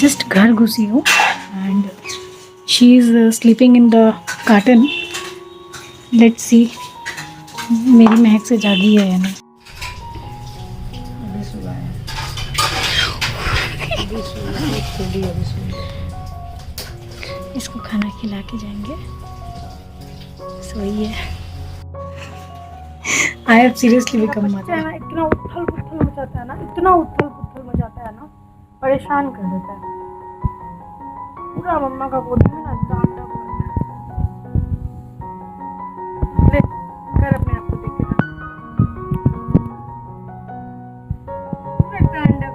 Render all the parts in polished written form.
Just घर घुसी हूँ and she is sleeping in the carton. Let's see मेरी महक से जागी है या नहीं. अभी सुबह है, अभी सुबह. इसको खाना खिला के जाएंगे. सोई है. I have seriously become mother. इतना उथल पुथल मचाता है ना, इतना उथल पुथल मचाता है ना, परेशान कर देता है पूरा. मम्मा का गोदी में ना डांडा ले कर अपने आप को देख के पूरा डांडा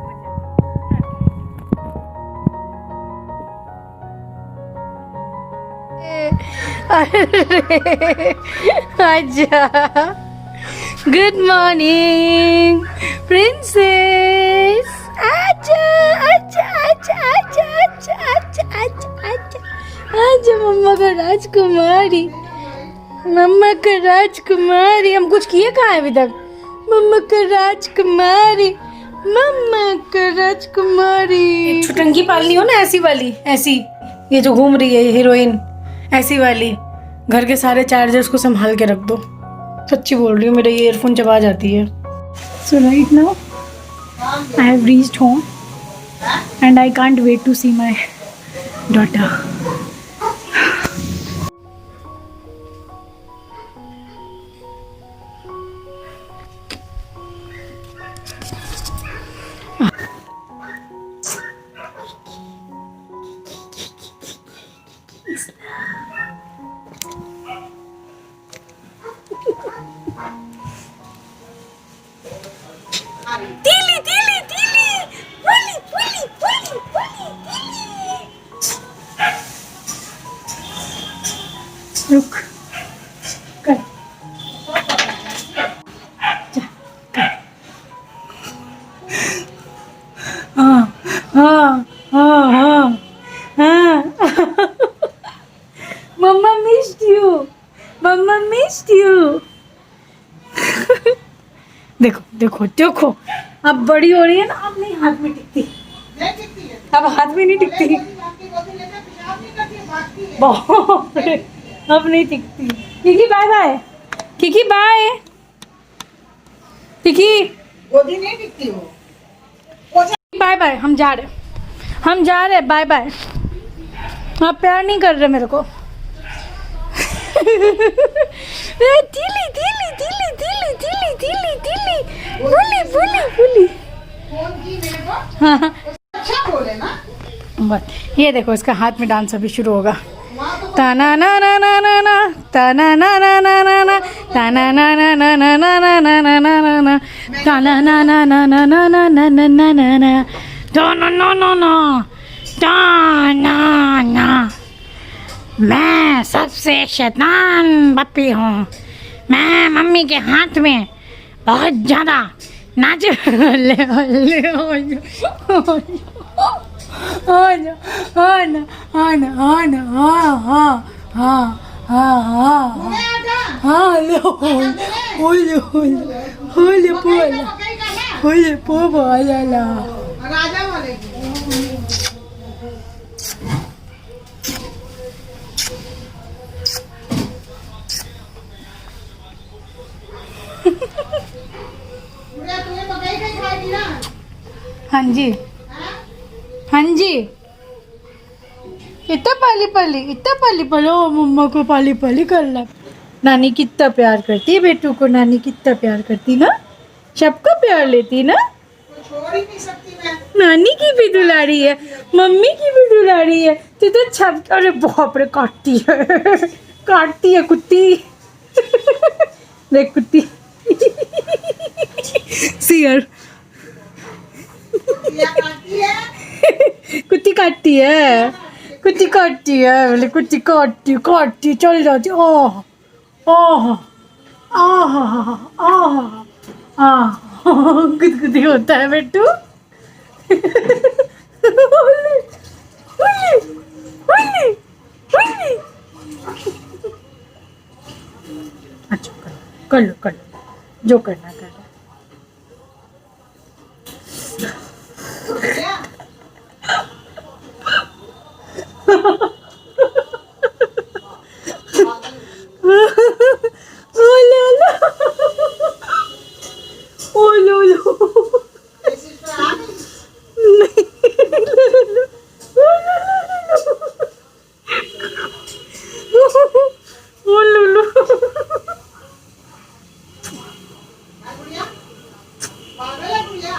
आजा. Good morning princess. आजा आजा आजा आजा आजा आजा आजा आजा आजा मम्मा का राजकुमारी, मम्मा का राजकुमारी. हम कुछ किए कहाँ है अभी तक? मम्मा का राजकुमारी, मम्मा का राजकुमारी. छुटंगी पालनी हो ना, ऐसी वाली, ऐसी ये जो घूम रही है हीरोइन, ऐसी वाली. घर के सारे चार्जर्स को संभाल के रख दो. सच्ची बोल रही हूँ, मेरे ईयरफोन चबा जाती है. So right now I have reached home and I can't wait to see my daughter. तीली तीली तीली पुली पुली पुली पुली तीली. रुक कर. हाँ हाँ हाँ हाँ हाँ. Mama missed you, mama missed you. देखो देखो देखो, अब बड़ी हो रही है ना, अब नहीं हाथ में टिकती, अब हाथ में नहीं टिकती. बहुत अब नहीं टिकती. Kiki bye bye, Kiki bye, Kiki गोदी नहीं दिखती हो. Bye bye. हम जा रहे, हम जा रहे. Bye bye. आप प्यार नहीं कर रहे मेरे को. दिली दिली दिली दिली दिली दिली दिली बुली बुली बुली. फोन की मेरे को हाँ हाँ. अच्छा बोले ना. बस ये देखो, इसका हाथ में डांस अभी शुरू होगा. वहाँ तो ताना ना ना ना ना ना, ताना ना ना ना ना ना, ताना ना ना ना ना ना ना ना ना ना ना ना, ताना ना ना ना ना ना ना ना ना ना ना ना, ताना ना ना ना, ताना ना. मैं सबसे शैतान पप्पी हूँ. मैं मम्मी के हाथ में बहुत ज़्यादा नाच. ले ले आना आना आना आना. हाँ हाँ हाँ हाँ हाँ हाँ. ले होले होले होले पोला होले पोला ला. राजा वाले की. तुम्हें मकई नहीं खाएगी ना. हाँ जी हाँ जी. इतना पाली पाली, इतना पाली पाली. ओ मम्मा को पाली पाली कर ला. नानी कितना प्यार करती है बेटू को, नानी कितना प्यार करती ना, सबका प्यार लेती ना. छोड़ ही नहीं सकती मैं. नानी की भी दुलारी है, मम्मी की भी दुलारी है. तो छप. अरे बाप रे, काटती है, काटती है कुत्ती. देख कुत्ती. सियर कुत्ती काटती है, कुत्ती काटती है. बोले कुत्ती काटती काटती चल जाती. ओह ओह आह आह आह. गुदगुदी होता है बेटू. अच्छा कर लो कर लो, जो करना कर लो. ओ लुलू।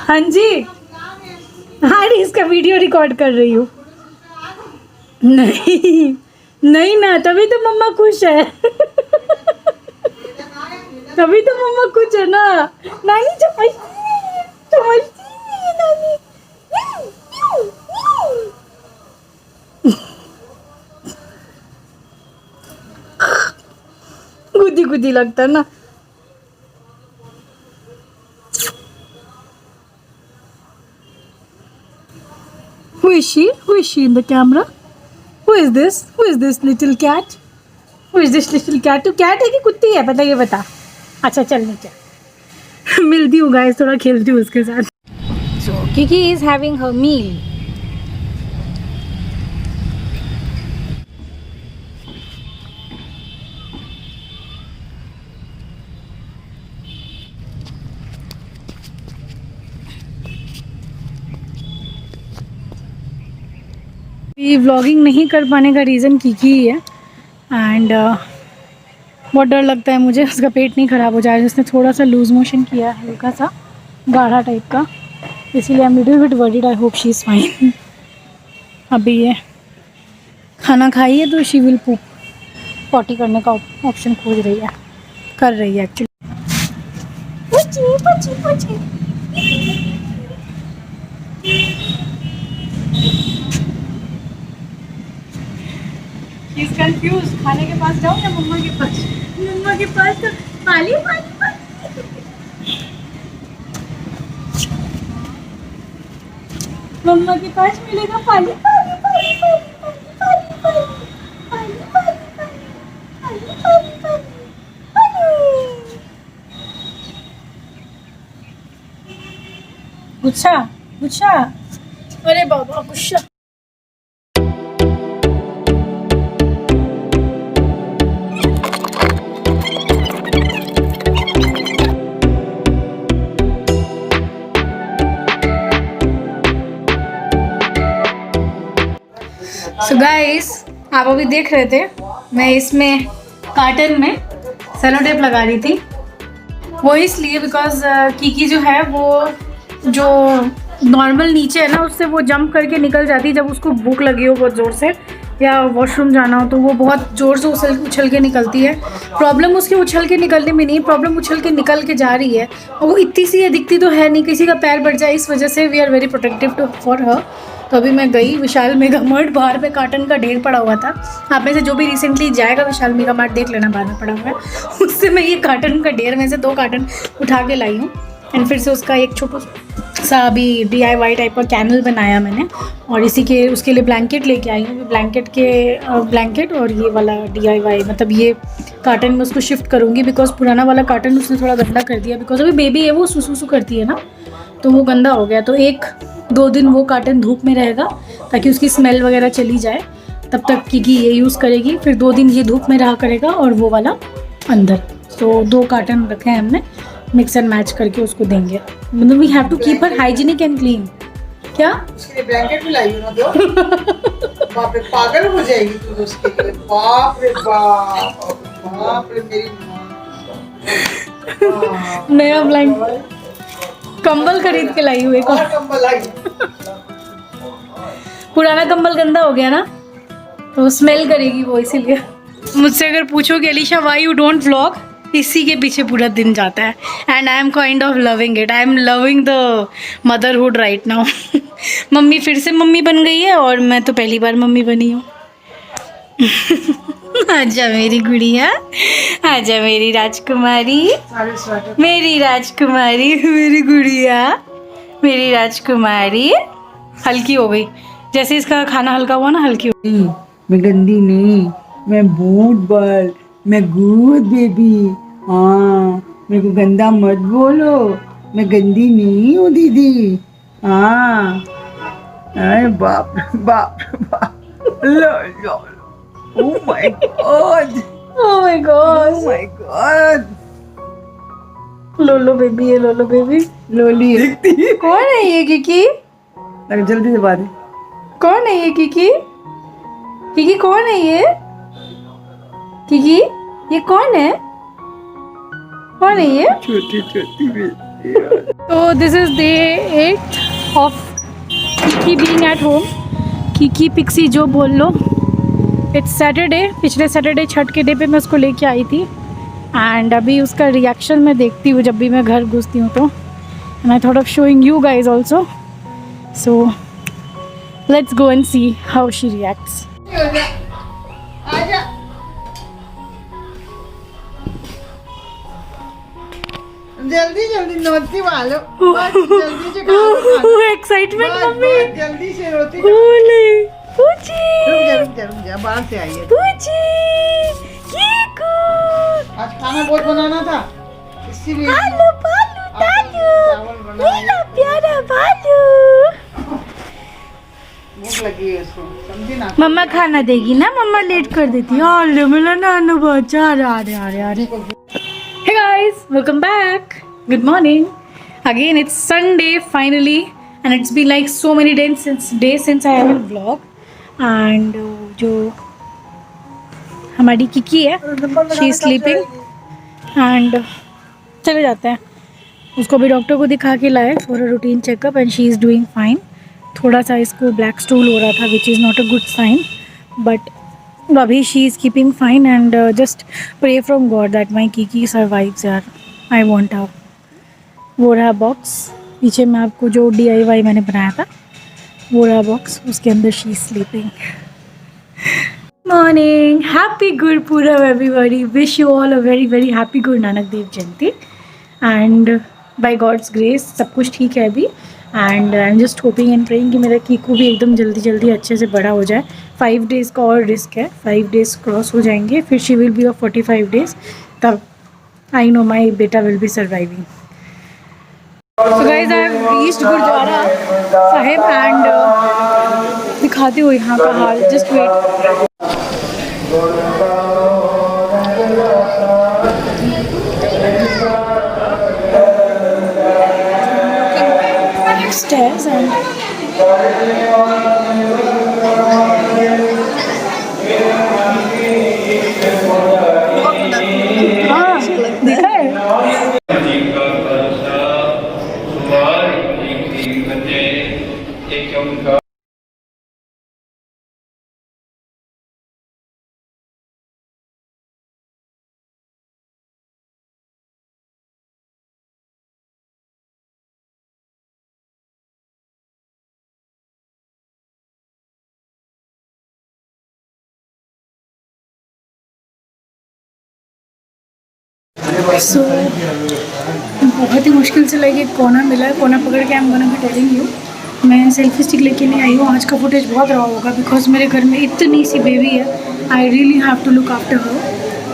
हाँ जी, हाँ इसका वीडियो रिकॉर्ड कर रही हूँ। नहीं नहीं ना, तभी तो मम्मा खुश है। तभी तो मम्मा खुश है ना। नानी समझती नहीं नानी। गुदी गुदी लगता है ना। Who is she? Who is she in the camera? Who is this? Who is this little cat? Who is this little cat? तू कैट है कि कुत्ती है? पता ये बता। अच्छा चल नीचे। मिलती हूँ गाइस, थोड़ा खेलती हूँ उसके साथ। So Kiki is having her meal. ये व्लॉगिंग नहीं कर पाने का रीज़न कीकी ही है। एंड बहुत डर लगता है मुझे उसका पेट नहीं ख़राब हो जाए। उसने थोड़ा सा लूज़ मोशन किया है, हल्का सा गाढ़ा टाइप का, इसीलिए I am little bit worried. I hope she is fine. अभी ये खाना खाई है तो शी विल पूप, पॉटी करने का ऑप्शन खोज रही है, कर रही है एक्चुअली। She's confused. खाने के पास जाऊँ या मम्मा के पास? मम्मा के पास तो पाली पाली पाली। मम्मा के पास मिलेगा पाली पाली पाली पाली पाली पाली पाली पाली पाली पाली पाली पाली। गुच्छा गुच्छा, अरे बाबा गुच्छा। सो गाइस, आप अभी देख रहे थे मैं इसमें कार्टन में सेलो टेप लगा रही थी। वो इसलिए बिकॉज कीकी जो है वो जो नॉर्मल नीचे है ना, उससे वो जंप करके निकल जाती है जब उसको भूख लगी हो बहुत ज़ोर से या वॉशरूम जाना हो, तो वो बहुत ज़ोर से उछल के निकलती है। प्रॉब्लम उसके उछल के निकलने में नहीं, प्रॉब्लम उछल के निकल के जा रही है। और वो इतनी सी दिखती तो है नहीं, किसी का पैर बढ़ जाए इस वजह से we are very protective to for her. तो अभी मैं गई विशाल मेगा मार्ट, बाहर पे कार्टन का ढेर पड़ा हुआ था। आप में से जो भी रिसेंटली जाएगा विशाल मेगा मार्ट देख लेना, बाहर में पड़ा हुआ है। उससे मैं ये कार्टन का ढेर में से 2 कार्टन उठा के लाई हूँ। एंड फिर से उसका एक छोटा सा अभी DIY टाइप का कैनल बनाया मैंने, और इसी के उसके लिए ब्लैंकेट लेके आई हूँ। ब्लैंकेट और ये वाला DIY, मतलब ये कार्टन में उसको शिफ्ट करूँगी बिकॉज पुराना वाला कार्टन उसने थोड़ा गंदा कर दिया। बिकॉज अभी बेबी है, वो सुसु करती है ना, तो वो गंदा हो गया। तो 1-2 दिन वो कार्टन धूप में रहेगा ताकि उसकी स्मेल वगैरह चली जाए, तब तक कीकी ये यूज़ करेगी। फिर 2 दिन ये धूप में रहा करेगा और वो वाला अंदर। तो 2 कार्टन रखे हैं हमने, मिक्स एंड मैच करके उसको देंगे। मतलब we have to keep her hygienic and clean. क्या उसके लिए ब्लैंकेट भी लाई हो ना तो बाप रे पागल हो जाएगी तू तो उसके लिए। बाप रे बाप, बाप रे मेरी माँ। नया ब्लैंकेट, कंबल खरीद के लाई हूँ एक और। कंबल आई। पुराना कंबल गंदा हो गया ना, तो स्मेल करेगी वो, इसीलिए। मुझसे अगर पूछोगे Alisha why you don't vlog, इसी के पीछे पूरा दिन जाता है। And I am kind of loving it. I am loving the motherhood right now. Mummy फिर से मम्मी बन गई है और मैं तो पहली बार मम्मी बनी हूँ। आजा मेरी गुड़िया, आजा मेरी राजकुमारी, मेरी राजकुमारी, मेरी गुड़िया, मेरी राजकुमारी। हल्की हो गई, जैसे इसका खाना हल्का हुआ ना, हल्की हो गई। मैं गंदी नहीं, मैं बूट बल, मैं गुड बेबी। हाँ मेरे को गंदा मत बोलो, मैं गंदी नहीं हूँ दीदी। हाँ अरे बाप रे बाप रे बाप। लो लो, oh my God, oh my God, oh my God. लोलो बेबी है, लोलो बेबी। लोली दिखती है। कौन है ये कीकी? अरे जल्दी से बात है। कौन है ये कीकी? कीकी कौन है ये? कीकी ये कौन है? कौन है ये? छोटी छोटी बेटी। तो this is day 8 of Kiki being at home. Kiki Pixie जो बोल लो। It's Saturday. पिछले सैटरडे छठ के डे पे मैं उसको लेके आई थी एंड अभी उसका रिएक्शन मैं देखती हूँ जब भी मैं घर घुसती हूँ तो। And I thought of showing you guys also, so let's go and see how she reacts. जल्दी जल्दी रोटी वालो, जल्दी से खाओ। Excitement mummy. जल्दी से रोटी। बोले पूछी रुक जा बाहर से आई है। पूछी कीकू। आज खाना बहुत बनाना था इसीलिए। आलू बालू तालू मेरा प्यारा बालू। भूख लगी है उसको, समझी ना। मम्मा खाना देगी ना, मम्मा लेट कर देती है। आलू मिला नानू बच्चा। अरे Hey guys, welcome back. Good morning. Again, it's Sunday finally, and it's been like so many days since I haven't vlog. And जो हमारी किकी है, she is sleeping. And चले जाते हैं। उसको भी डॉक्टर को दिखा के लाए for a routine checkup, and she is doing fine. थोड़ा सा इसको black stool हो रहा था, which is not a good sign, but अभी she is keeping fine and just pray from God that my Kiki survives यार। I want how. वो रहा बॉक्स पीछे में, आपको जो DIY मैंने बनाया था वो रहा बॉक्स, उसके अंदर she is sleeping. Morning, happy Gurpurab everybody. Wish you all a very very happy Guru Nanak Dev Jayanti and by God's grace सब कुछ ठीक है अभी। And I am just hoping and praying कि मेरा कीकू भी एकदम जल्दी जल्दी अच्छे से बड़ा हो जाए। 5 डेज़ का और रिस्क है, 5 डेज़ क्रॉस हो जाएंगे फिर she will be of 45 days, तब आई नो माई बेटा will be surviving. So guys I have reached Gurdwara Sahib and दिखाती हूँ यहाँ का हाल। Just wait. Stairs and हाँ देखा है। सो बहुत ही मुश्किल से लाइक एक कोना मिला है, कोना पकड़ के I'm gonna be telling you। मैं सेल्फी स्टिक लेके नहीं आई हूँ। आज का फुटेज बहुत रहा होगा बिकॉज मेरे घर में इतनी सी बेबी है। I really have to look after her.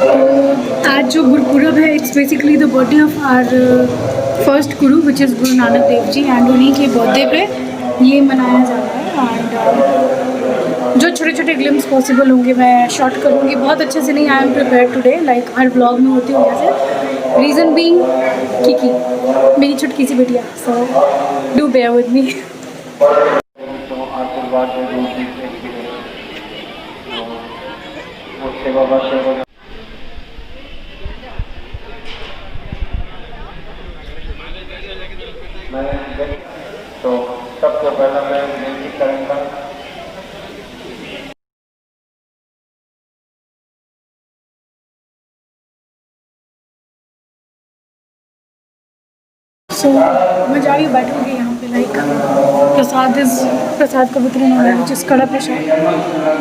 तो आज जो गुरुपुरब है it's basically the birthday of our first Guru which is Guru Nanak Dev ji and उन्हीं के बर्थडे पे ये मनाया जा रहा है। एंड जो छोटे छोटे ग्लिम्स पॉसिबल होंगे मैं शॉट करूँगी। बहुत अच्छे से नहीं, I am prepare today like her blog में होती हूँ जैसे। रीज़न बीइंग कीकी मेरी छुटकी सी बेटिया, so do bear with me. तो सबसे पहले मैं विनती करूँगा सो मैं जा रही हूँ, बैठूँगी यहाँ पे लाइक प्रसाद का वितरण हो रहा है जिस कड़ा प्रसाद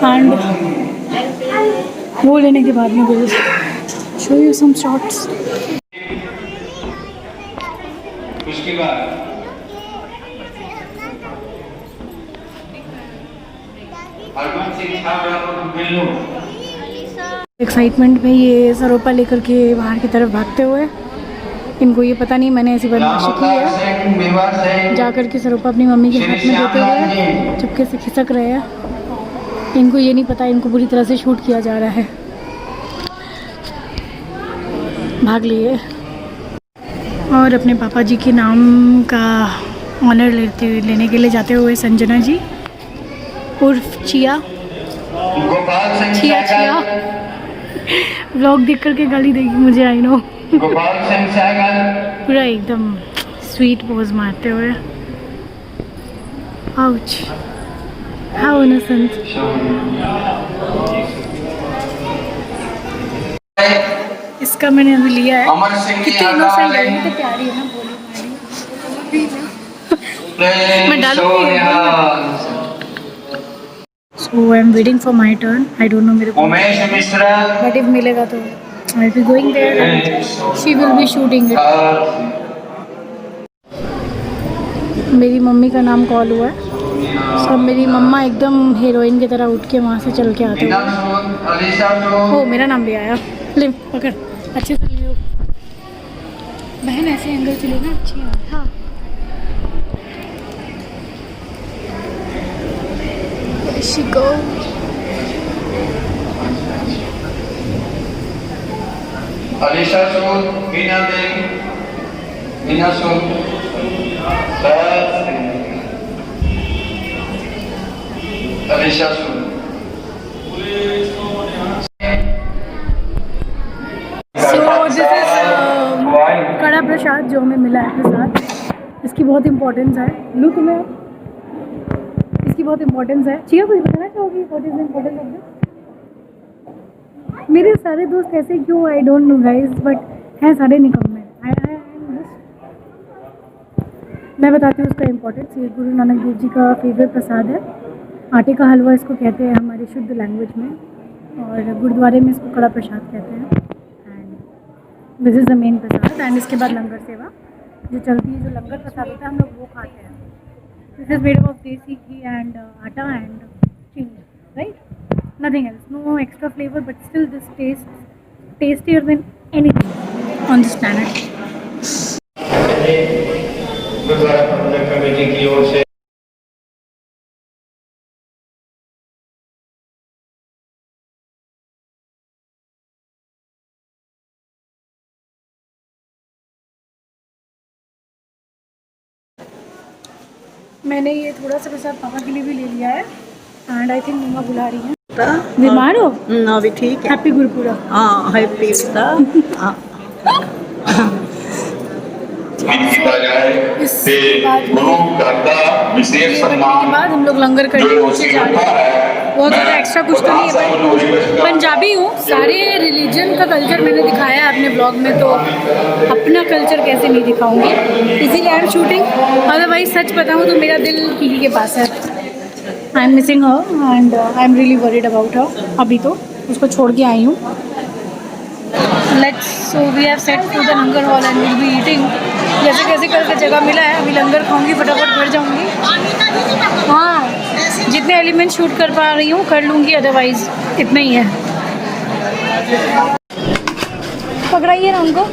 एंड वो लेने के बाद में will show you some shots. उसके बाद एक्साइटमेंट में ये सरोपा लेकर के बाहर की तरफ भागते हुए। इनको ये पता नहीं मैंने ऐसी बदमाशी की है। जा कर के सरोपा अपनी मम्मी के हाथ में देते हुए चुपके से खिसक रहे हैं। इनको ये नहीं पता इनको पूरी तरह से शूट किया जा रहा है। भाग लिए और अपने पापा जी के नाम का ऑनर लेने के लिए जाते हुए संजना जी उर्फ चिया। व्लॉग देख करके गाली देगी मुझे, आई नो। गोपाल सिंह सहगल, पूरा एकदम स्वीट पोज मारते हुए। Ouch, how innocent. इसका मैंने अभी लिया है। अमर सिंह कितनी इनोसेंट है, ये तो प्यारी है ना, बोली मारी। मैं डालूंगी। So I'm waiting for my turn. I don't know मेरे को, उमेश मिश्रा, but if मिलेगा तो I'll be going there and she will be shooting it. मेरी मम्मी का नाम कॉल हुआ है। सब मेरी मम्मा एकदम हीरोइन की तरह उठ के वहाँ से चल के आते हैं। अलीशा ओ मेरा नाम भी आया। ले पकड़, अच्छे से ले लो बहन, ऐसे एंगल से लेना, अच्छी है। हाँ she go। Alisha Sood, Meena Devi, Meena Sood, Alisha Sood. So this is कड़ा प्रसाद जो हमें मिला है प्रसाद। इसकी बहुत इम्पोर्टेंस है। लू तुम्हें इसकी बहुत इम्पोर्टेंस है। चिया कुछ बताना चाहोगी? What is the importance of this? मेरे सारे दोस्त ऐसे क्यों, I don't know guys, but हैं सारे निकम्मे। मैं बताती हूँ उसका इम्पोर्टेंस। ये गुरु नानक देव जी का फेवरेट प्रसाद है। आटे का हलवा इसको कहते हैं हमारी शुद्ध लैंग्वेज में, और गुरुद्वारे में इसको कड़ा प्रसाद कहते हैं। And this is the main Prasad. And इसके बाद लंगर सेवा जो चलती है, जो लंगर प्रसाद होता है हम लोग वो खाते हैं। This is made of desi ghee and atta and chini, right? Nothing else, no extra flavour, but still this tastier than anything on this planet. Gurudwara Prabandhak Committee की ओर से मैंने ये थोड़ा सा प्रसाद पापा के लिए भी ले लिया है। एंड आई थिंक मम्मा बुला रही हैं। बीमार हो? अभी ठीक है। हैप्पी गुरुपुरब। हाँ हैप्पी विशेष के बाद हम लोग लंगर करने नीचे जा रहे हैं। बहुत ज़्यादा एक्स्ट्रा कुछ तो नहीं है, बट पंजाबी हूँ। सारे रिलीजन का कल्चर मैंने दिखाया है अपने ब्लॉग में, तो अपना कल्चर कैसे नहीं दिखाऊंगी, इसीलिए आई एम शूटिंग। अदरवाइज सच बताऊँ तो मेरा दिल किसी के पास है। I am missing her and I am really worried about her. अभी तो उसको छोड़ के आई हूँ। So we have set to the langar hall and will be eating. जैसे कैसे करके जगह मिला है, अभी लंगर खाऊंगी, फटाफट घर जाऊंगी। हाँ, जितने एलिमेंट शूट कर पा रही हूँ कर लूँगी, अदरवाइज इतना ही है। पकड़ाइए ना उनको।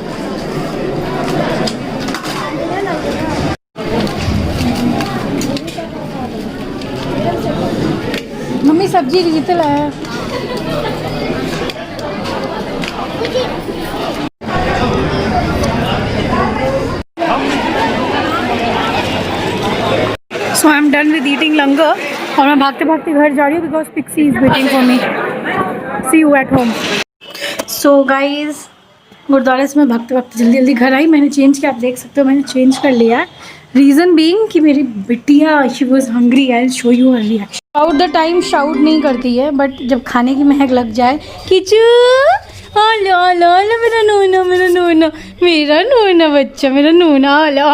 मम्मी सब्जी जीते लाया। So I am done with eating langar और मैं भागते भागते घर जा रही हूँ because Pixie is waiting for me. See you at home. So guys गुरुद्वारे से मैं भागते भागते जल्दी जल्दी घर आई। मैंने चेंज किया, आप देख सकते हो मैंने चेंज कर लिया है। रीज़न बीइंग कि मेरी बिटिया she was hungry. I will show you her reaction. Out the time shout नहीं करती है, बट जब खाने की महक लग जाए किचू लो लो लो मेरा नूना मेरा नूना मेरा नूना बच्चा मेरा नूना लो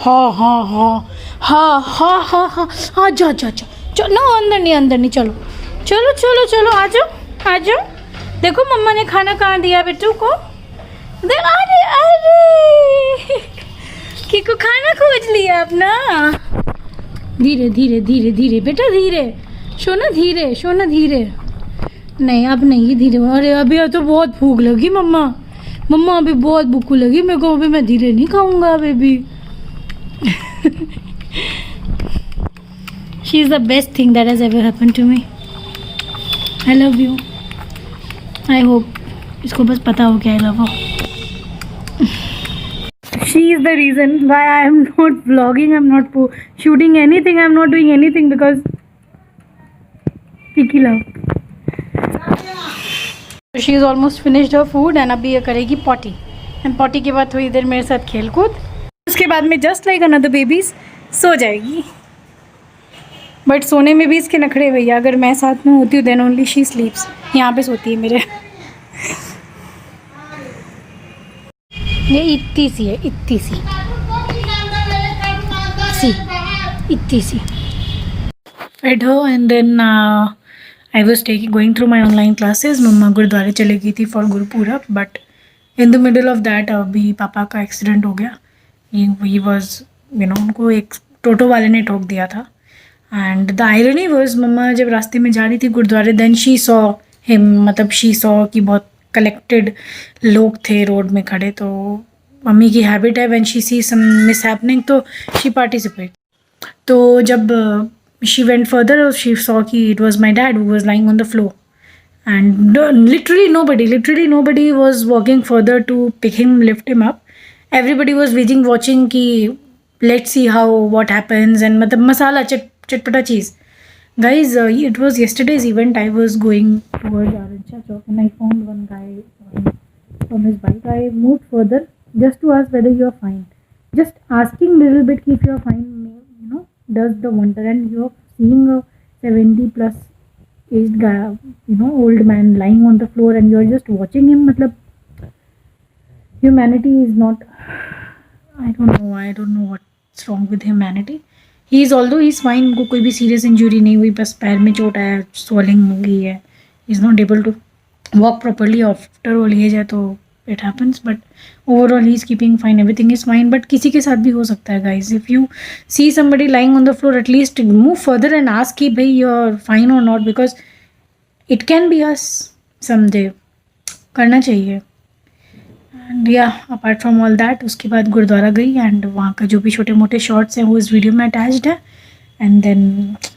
हाँ हाँ हाँ हाँ हाँ हाँ हाँ हाँ जा जा जा चलो ना, अंदर नहीं चलो चलो चलो चलो आ जाओ आ जाओ। देखो मम्मा ने खाना कहाँ दिया बेटू को। अरे अरे किको खाना खोज लिया अपना। धीरे धीरे धीरे धीरे बेटा धीरे, सोना धीरे, सोना धीरे। नहीं अब नहीं धीरे। अरे अभी तो बहुत भूख लगी मम्मा, मम्मा अभी बहुत भूख लगी मेरे को, अभी मैं धीरे नहीं खाऊंगा अभी भी। She is the best thing that has ever happen to me. I love you. I hope इसको बस पता हो कि I love her. She is the reason why I am not vlogging, I am not shooting anything, I am not doing anything because Kiki love. She is almost finished her food and अभी ये करेगी potty and potty के बाद थोड़ी देर मेरे साथ खेल कूद, उसके बाद में जस्ट लाइक अनदर बेबीज सो जाएगी। बट सोने में भी इसके नखड़े भैया, अगर मैं साथ में होती हूँ देन ओनली शी स्लीप्स। यहाँ पे सोती है मेरे। ये इतनी सी है, इतनी सी इतनी सी फेड हो। And then I was going through my online classes. मम्मा गुरुद्वारे चली गई थी for Gurpurab, but in the middle of that अभी पापा का एक्सीडेंट हो गया। ही वॉज उनको एक टोटो वाले ने ठोक दिया था। एंड द आयरनी वॉज मम्मा जब रास्ते में जा रही थी गुरुद्वारे, देन शी सॉ हिम, मतलब शी सॉ कि बहुत कलेक्टेड लोग थे रोड में खड़े। तो मम्मी की हैबिट है when she see some miss happening तो शी पार्टिसिपेट। तो जब she went further she saw कि it was my dad who was lying on the floor and literally nobody was walking further to pick him, lift him up. Everybody was waiting, watching ki let's see how what happens, and matlab masala chatpata cheese. Guys, it was yesterday's event. I was going towards Arancha Chowk and I found one guy from his bike. I moved further just to ask whether you are fine. Just asking little bit if you are fine, does the wonder. And you are seeing a 70 plus aged guy, old man lying on the floor and you're just watching him. Matlab, humanity is not, I don't know what's wrong with humanity. Although he's fine, उनको कोई भी serious injury नहीं हुई, बस पैर में चोट आया, swelling हो गई है, he's not able to walk properly after all age है, तो it happens, but overall he's keeping fine, everything is fine. But किसी के साथ भी हो सकता है guys. If you see somebody lying on the floor, at least move further and ask कि भाई you're fine or not, because it can be us someday. करना चाहिए. And yeah, apart from all that, उसके बाद गुरुद्वारा गई and वहाँ का जो भी छोटे मोटे शॉर्ट्स हैं वो इस वीडियो में अटैच्ड है. And then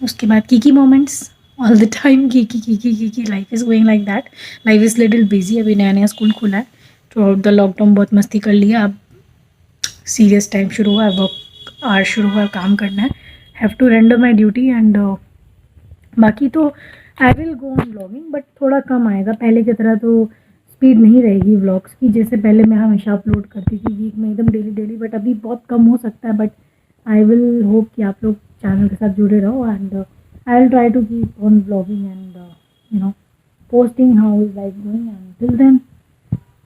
उसके बाद Kiki moments all the time, Kiki life is going like that. Life is little busy. अभी नया स्कूल खुला है. थ्रू द लॉकडाउन बहुत मस्ती कर लिया. अब सीरियस टाइम शुरू हुआ है, वर्क आवर शुरू हुआ है, काम करना है. Have to render my duty and बाकी तो I will go on vlogging, but थोड़ा कम आएगा. पहले की तरह तो स्पीड नहीं रहेगी व्लॉग्स की, जैसे पहले मैं हमेशा अपलोड करती थी वीक में एकदम डेली, बट अभी बहुत कम हो सकता है. बट आई विल होप कि आप लोग चैनल के साथ जुड़े रहो and I will try to keep on vlogging and posting how is life going. And till then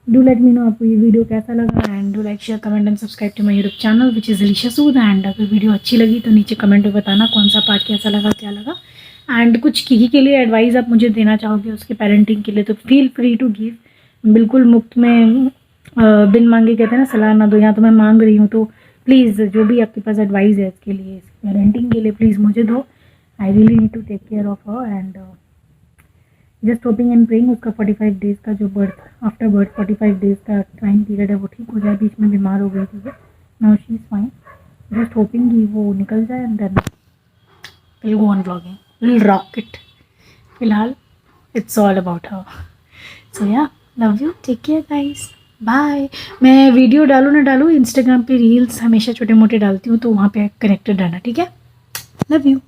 do let me know आपको ये वीडियो कैसा लगा and do like share comment and subscribe to my YouTube channel which is Alisha Sood. And अगर video अच्छी लगी तो नीचे comment में बताना कौन सा पार्ट कैसा लगा, क्या लगा. एंड कुछ कीकी के लिए एडवाइस आप मुझे देना चाहोगे उसके पेरेंटिंग के लिए तो फील फ्री टू गिव. बिल्कुल मुफ्त में बिन मांगे कहते हैं ना, सलाह ना दो. यहाँ तो मैं मांग रही हूँ, तो प्लीज़ जो भी आपके पास एडवाइस है इसके लिए, इस पेरेंटिंग के लिए, प्लीज़ मुझे दो. I really need to take care of her and just hoping and praying उसका 45 डेज़ का जो आफ्टर बर्थ 45 डेज़ का टाइम पीरियड है वो ठीक हो जाए. बीच में बीमार हो गई थी, now she is fine. Just hoping कि वो निकल जाए and then will go on vlogging, will rock it. फिलहाल it's all about her. So yeah, love you, take care guys, bye. मैं वीडियो डालूँ ना डालूँ, इंस्टाग्राम पे रील्स हमेशा छोटे मोटे डालती हूँ, तो वहाँ पे कनेक्टेड रहना, ठीक है. Love you.